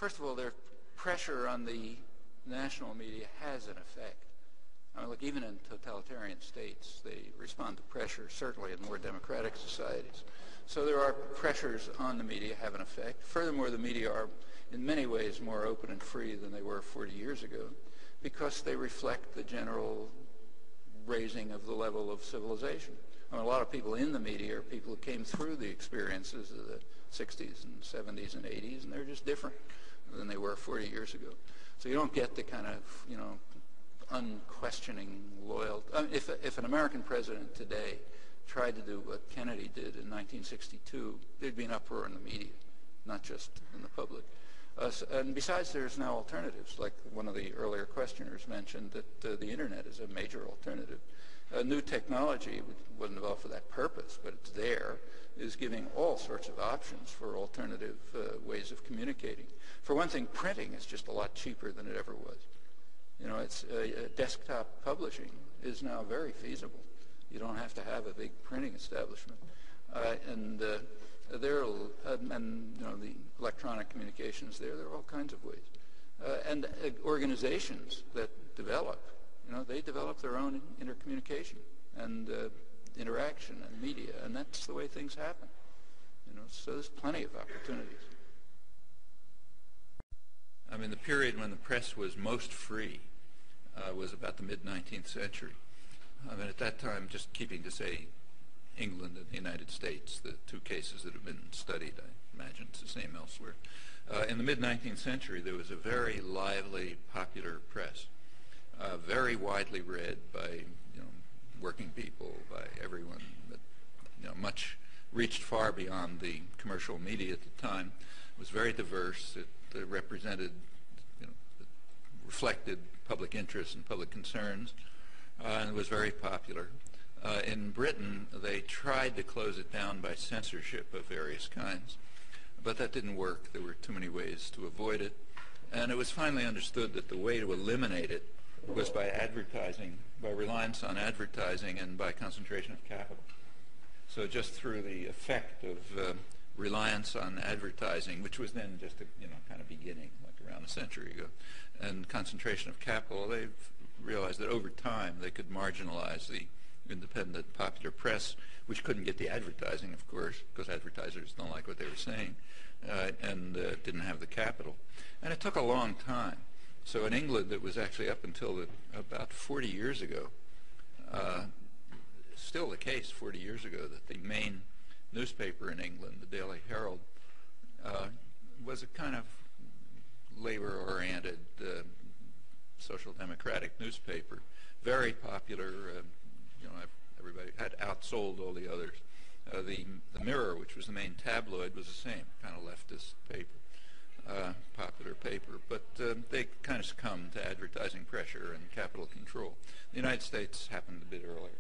first of all, their pressure on the national media has an effect. I mean, look, even in totalitarian states, they respond to pressure, certainly in more democratic societies. So there are pressures on the media have an effect. Furthermore, the media are in many ways more open and free than they were 40 years ago because they reflect the general raising of the level of civilization. I mean, a lot of people in the media are people who came through the experiences of the 60s and 70s and 80s, and they're just different than they were 40 years ago. So you don't get the kind of, unquestioning loyalty. I mean, if an American president today tried to do what Kennedy did in 1962, there'd be an uproar in the media, not just in the public. And besides, there's now alternatives, like one of the earlier questioners mentioned, that the internet is a major alternative. New technology wasn't developed for that purpose, but it's there, is giving all sorts of options for alternative ways of communicating. For one thing, printing is just a lot cheaper than it ever was. It's desktop publishing is now very feasible. You don't have to have a big printing establishment, and the electronic communications there are all kinds of ways, and organizations that develop. They develop their own intercommunication and interaction and media, and that's the way things happen. So there's plenty of opportunities. I mean, the period when the press was most free was about the mid-19th century. I mean, at that time, just keeping to say England and the United States, the two cases that have been studied, I imagine it's the same elsewhere. In the mid-19th century, there was a very lively, popular press, very widely read by working people, by everyone. But, much reached far beyond the commercial media at the time. It was very diverse. It represented, reflected public interests and public concerns, and it was very popular. In Britain, they tried to close it down by censorship of various kinds, but that didn't work. There were too many ways to avoid it, and it was finally understood that the way to eliminate it was by advertising, by reliance on advertising and by concentration of capital. So just through the effect of reliance on advertising, which was then just a kind of beginning, like around a century ago, and concentration of capital, they've realized that over time they could marginalize the independent popular press, which couldn't get the advertising, of course, because advertisers don't like what they were saying, and didn't have the capital. And it took a long time. So in England, it was actually up until about 40 years ago, still the case 40 years ago, that the main newspaper in England, the Daily Herald, was a kind of labor-oriented, social democratic newspaper, very popular. Everybody had outsold all the others. The Mirror, which was the main tabloid, was the same, kind of leftist paper, popular paper, but they kind of succumbed to advertising pressure and capital control. The United States happened a bit earlier,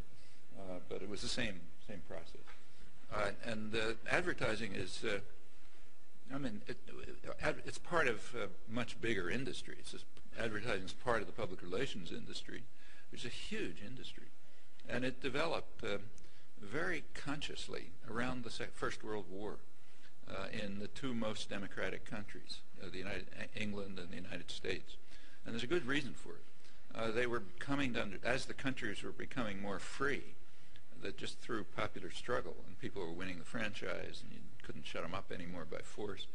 but it was the same process. And advertising is, it's part of a much bigger industry. Advertising is part of the public relations industry, which is a huge industry. And it developed very consciously around the First World War in the two most democratic countries, England and the United States. And there's a good reason for it. They were coming as the countries were becoming more free, that just through popular struggle, and people were winning the franchise, and you couldn't shut them up anymore by force,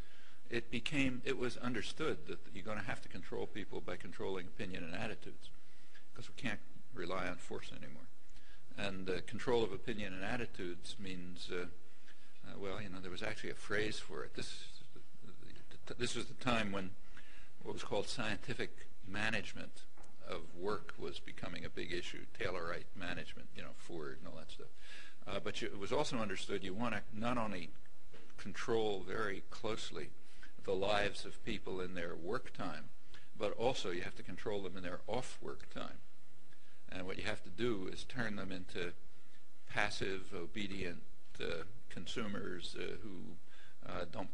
it was understood that you're going to have to control people by controlling opinion and attitudes, because we can't rely on force anymore. And control of opinion and attitudes means, there was actually a phrase for it. This was the time when what was called scientific management of work was becoming a big issue, Taylorite management, Ford and all that stuff. But it was also understood you want to not only control very closely the lives of people in their work time, but also you have to control them in their off-work time. And what you have to do is turn them into passive, obedient consumers who don't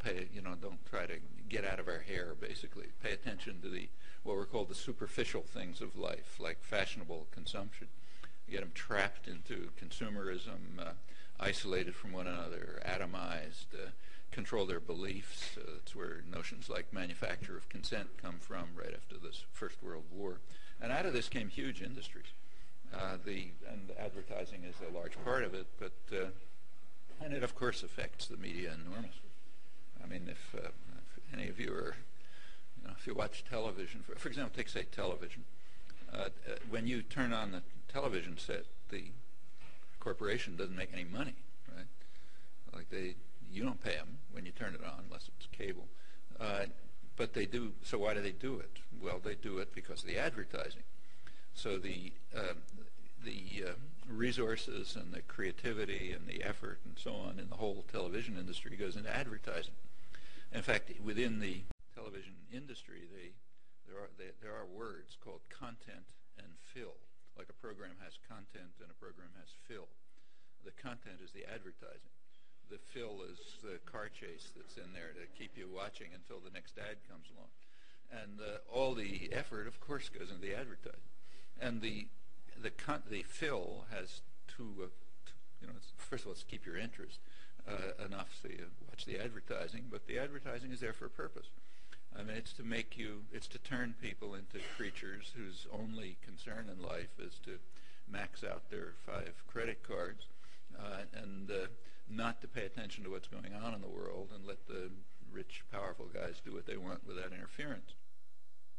try to get out of our hair, basically. Pay attention to what were called the superficial things of life, like fashionable consumption. You get them trapped into consumerism, isolated from one another, atomized, control their beliefs. That's where notions like manufacture of consent come from right after this First World War. And out of this came huge industries. And advertising is a large part of it, but and it of course affects the media enormously. I mean, if any of you are, if you watch television, for example, take say television, when you turn on the television set, the corporation doesn't make any money, right? Like you don't pay them when you turn it on unless it's cable, but they do. So why do they do it? Well, they do it because of the advertising. So the resources and the creativity and the effort and so on in the whole television industry goes into advertising. In fact, within the television industry, there are words called content and fill. Like a program has content and a program has fill. The content is the advertising. The fill is the car chase that's in there to keep you watching until the next ad comes along. And all the effort, of course, goes into the advertising. And the fill has first of all, it's to keep your interest enough so you watch the advertising, but the advertising is there for a purpose. I mean, it's to turn people into creatures whose only concern in life is to max out their 5 credit cards and not to pay attention to what's going on in the world and let the rich, powerful guys do what they want without interference.